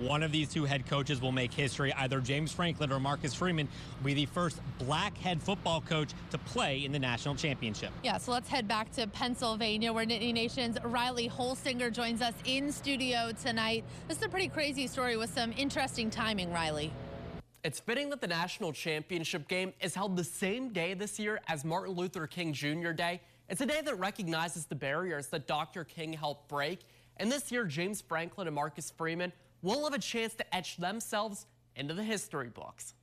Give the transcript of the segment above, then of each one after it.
One of these two head coaches will make history. Either James Franklin or Marcus Freeman will be the first black head football coach to play in the national championship. Yeah, so let's head back to Pennsylvania, where Nittany Nation's Riley Holsinger joins us in studio tonight. This is a pretty crazy story with some interesting timing, Riley. It's fitting that the national championship game is held the same day this year as Martin Luther King Jr. Day. It's a day that recognizes the barriers that Dr. King helped break. And this year, James Franklin and Marcus Freeman will have a chance to etch themselves into the history books.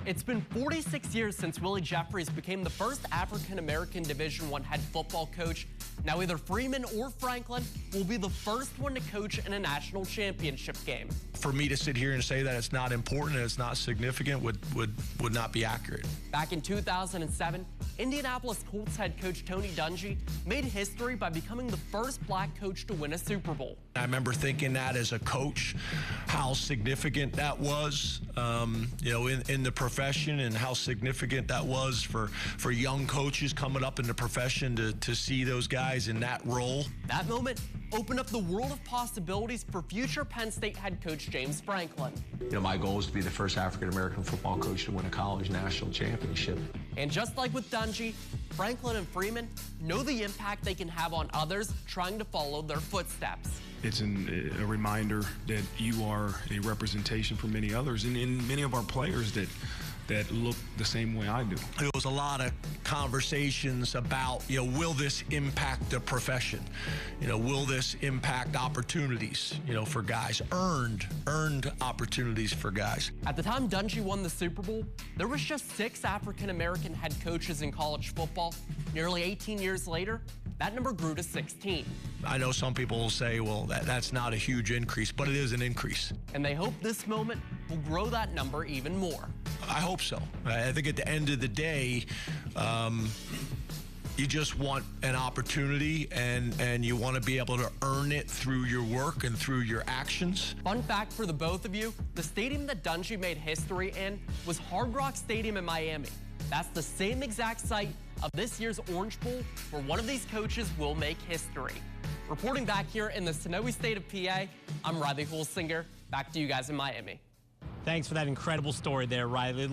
It's been 46 years since Willie Jeffries became the first African-American Division I head football coach. Now either Freeman or Franklin will be the first one to coach in a national championship game. For me to sit here and say that it's not important and it's not significant would not be accurate. Back in 2007, Indianapolis Colts head coach Tony Dungy made history by becoming the first black coach to win a Super Bowl. I remember thinking that as a coach, how significant that was, in the profession, and how significant that was for young coaches coming up in the profession to see those guys in that role. That moment opened up the world of possibilities for future Penn State head coach James Franklin. My goal is to be the first African-American football coach to win a college national championship. And just like with Dungy, Franklin and Freeman know the impact they can have on others trying to follow their footsteps. It's a reminder that you are a representation for many others, and in many of our players that look the same way I do. There was a lot of conversations about, will this impact the profession? Will this impact opportunities, for guys, earned opportunities for guys. At the time Dungy won the Super Bowl, there was just 6 African-American head coaches in college football. Nearly 18 years later, that number grew to 16. I know some people will say, well, that's not a huge increase, but it is an increase. And they hope this moment will grow that number even more. I hope so. I think at the end of the day, you just want an opportunity, and you want to be able to earn it through your work and through your actions. Fun fact for the both of you, the stadium that Dungy made history in was Hard Rock Stadium in Miami. That's the same exact site of this year's Orange Bowl, where one of these coaches will make history. Reporting back here in the snowy state of PA, I'm Riley Holsinger. Back to you guys in Miami. Thanks for that incredible story there, Riley.